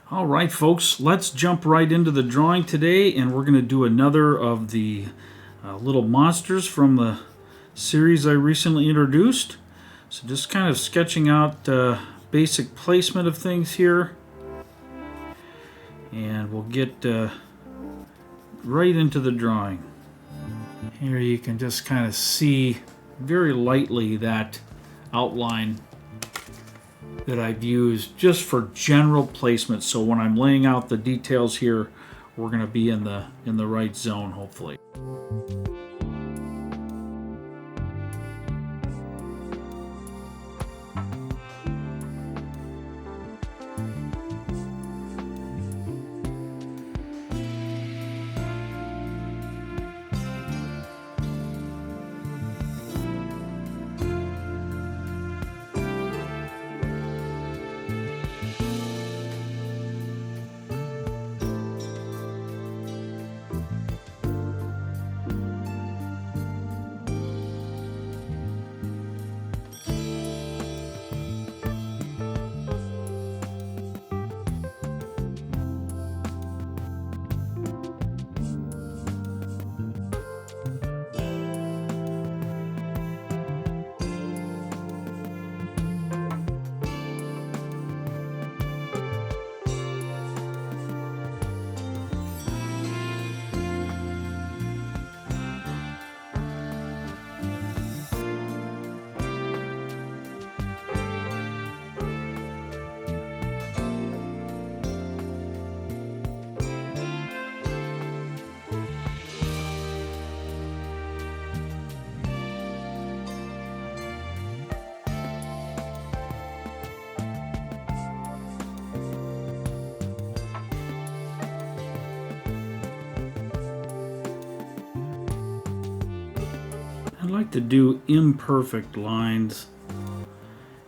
All right, folks, let's jump right into the drawing today, and we're going to do another of the little monsters from the series I recently introduced. So just kind of sketching out basic placement of things here, and we'll get right into the drawing. Here you can just kind of see very lightly that outline that I've used just for general placement. So when I'm laying out the details here, we're going to be in the right zone, hopefully. I like to do imperfect lines,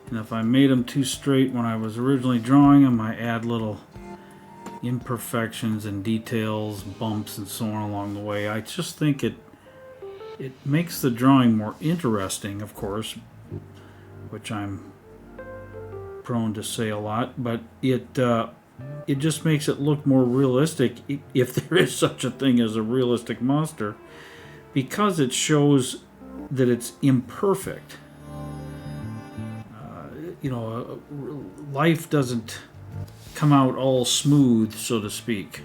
and if I made them too straight when I was originally drawing them, I add little imperfections and details, bumps, and so on along the way. I just think it makes the drawing more interesting, of course, which I'm prone to say a lot, but it just makes it look more realistic, if there is such a thing as a realistic monster, because it shows that it's imperfect. Life doesn't come out all smooth, so to speak.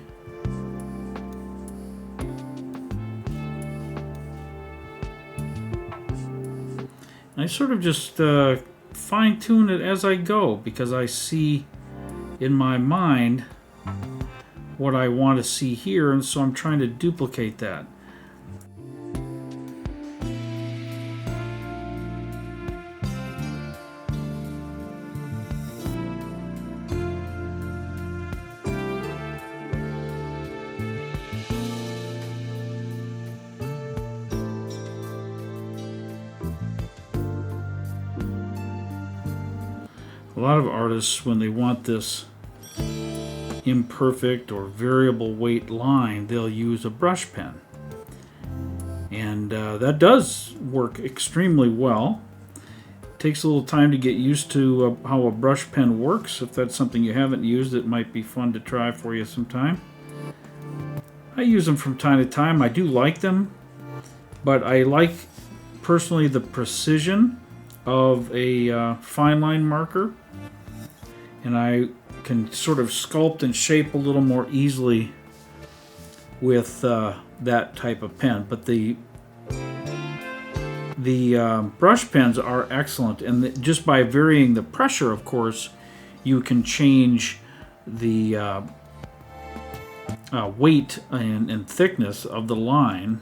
I sort of just fine tune it as I go, because I see in my mind what I want to see here, and so I'm trying to duplicate that. A lot of artists, when they want this imperfect or variable weight line, they'll use a brush pen. And that does work extremely well. It takes a little time to get used to how a brush pen works. If that's something you haven't used, it might be fun to try for you sometime. I use them from time to time. I do like them, but I like personally the precision of a fine line marker, and I can sort of sculpt and shape a little more easily with that type of pen. But the brush pens are excellent, and just by varying the pressure, of course, you can change the weight and thickness of the line.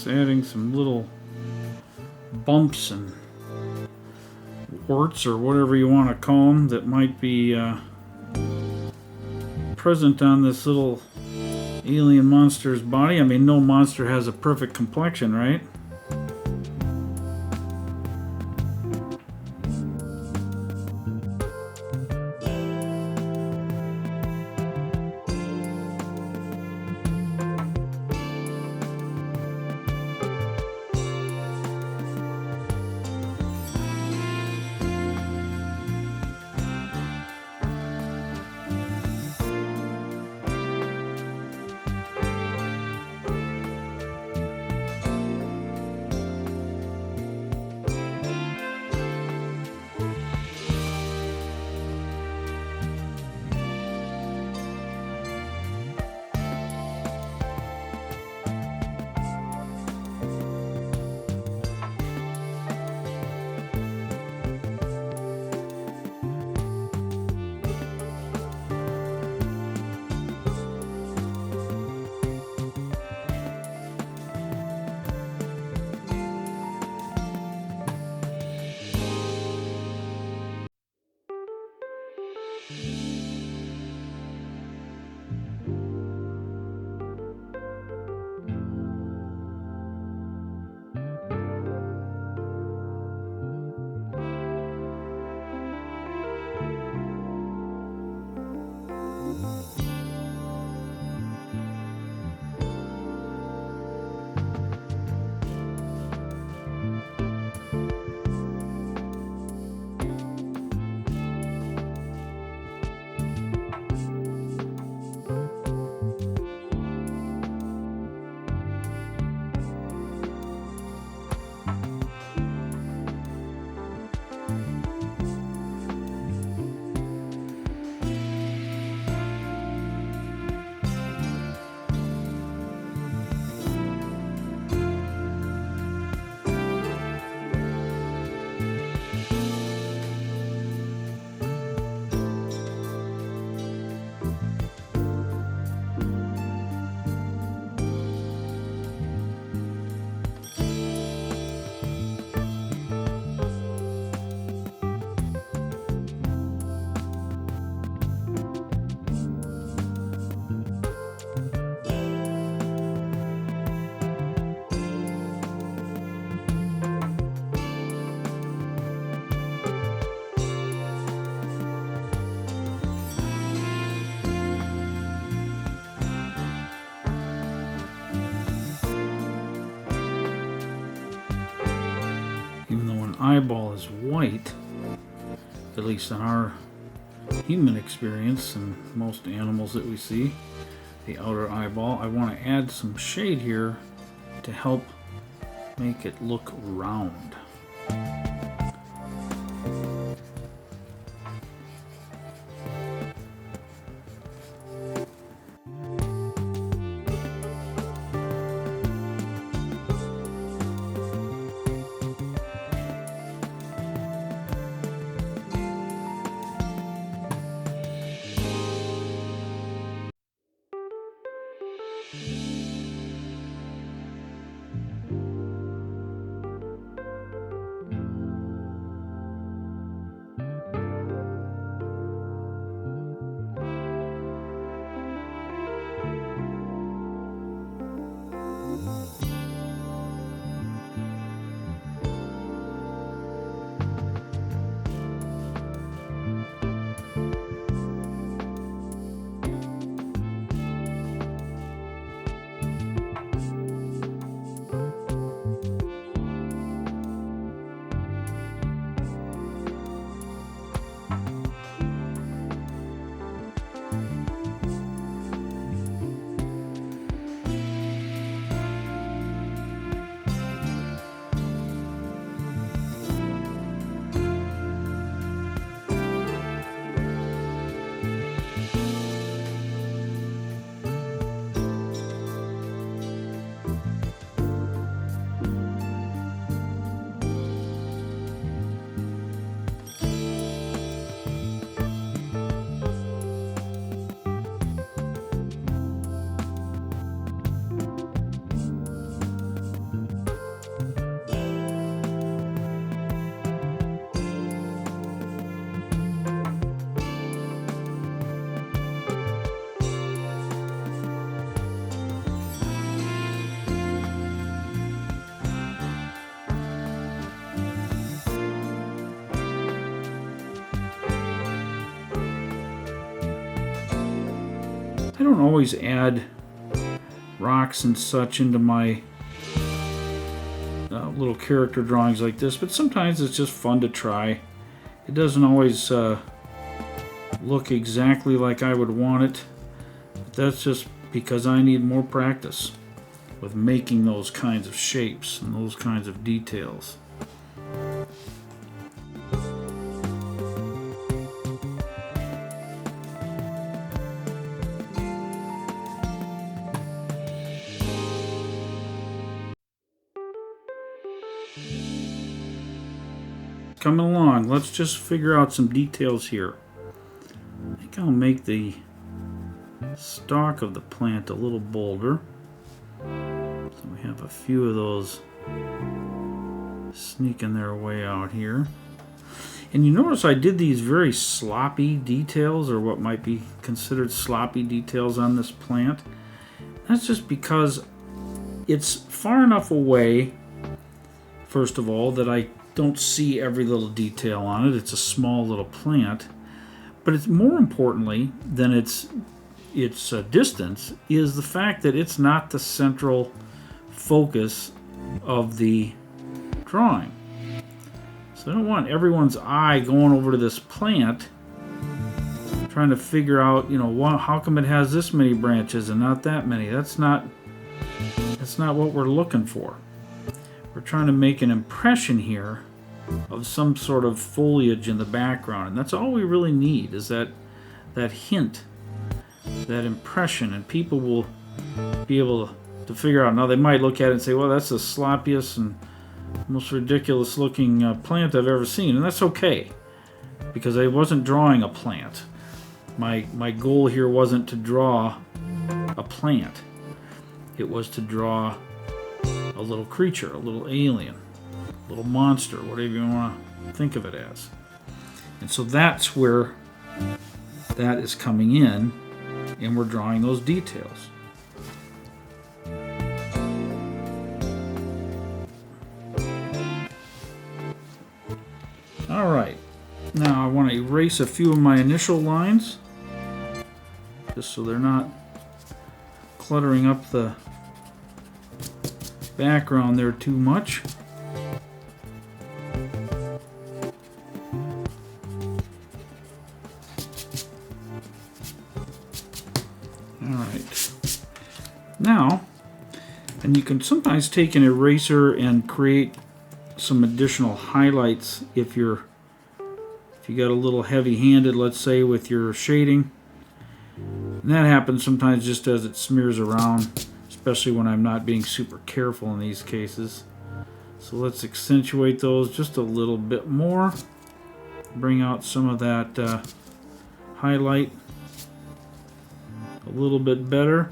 adding some little bumps and warts, or whatever you want to call them, that might be present on this little alien monster's body. I mean, no monster has a perfect complexion, right? Even though an eyeball is white, at least in our human experience and most animals that we see, the outer eyeball, I want to add some shade here to help make it look round. I don't always add rocks and such into my little character drawings like this, but sometimes it's just fun to try. It doesn't always look exactly like I would want it, but that's just because I need more practice with making those kinds of shapes and those kinds of details. Coming along, let's just figure out some details here. I think I'll make the stalk of the plant a little bolder. So we have a few of those sneaking their way out here. And you notice I did these very sloppy details, or what might be considered sloppy details on this plant. That's just because it's far enough away, first of all, that I don't see every little detail on it. It's a small little plant. But it's more importantly than its distance is the fact that it's not the central focus of the drawing. So I don't want everyone's eye going over to this plant trying to figure out, how come it has this many branches and not that many. That's not what we're looking for. We're trying to make an impression here of some sort of foliage in the background, and that's all we really need, is that hint, that impression, and people will be able to figure out. Now they might look at it and say, well, that's the sloppiest and most ridiculous looking plant I've ever seen, and that's okay, because I wasn't drawing a plant. My goal here wasn't to draw a plant. It was to draw a little creature, a little alien, a little monster, whatever you want to think of it as. And so that's where that is coming in, and we're drawing those details. All right, now I want to erase a few of my initial lines, just so they're not cluttering up the background there too much. Alright, now, and you can sometimes take an eraser and create some additional highlights if you got a little heavy-handed, let's say, with your shading. And that happens sometimes just as it smears around, especially when I'm not being super careful in these cases. So let's accentuate those just a little bit more. Bring out some of that highlight a little bit better.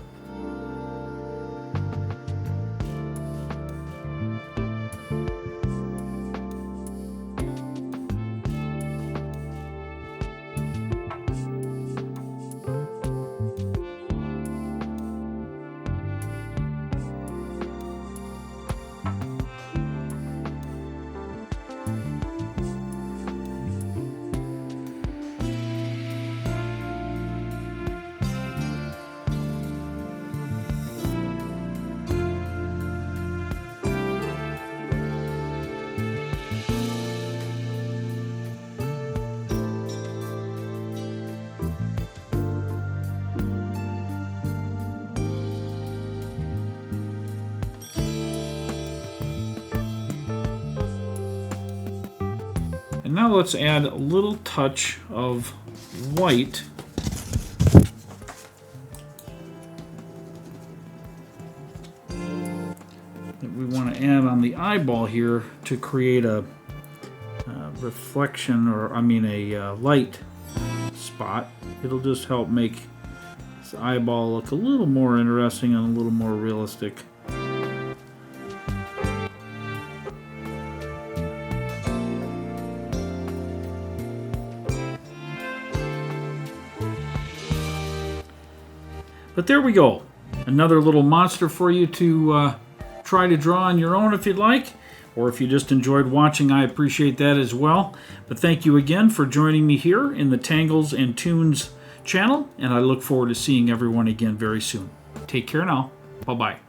And now let's add a little touch of white that we want to add on the eyeball here to create a reflection, or a light spot. It'll just help make this eyeball look a little more interesting and a little more realistic. But there we go. Another little monster for you to try to draw on your own if you'd like. Or if you just enjoyed watching, I appreciate that as well. But thank you again for joining me here in the Tangles and Tunes channel, and I look forward to seeing everyone again very soon. Take care now. Bye-bye.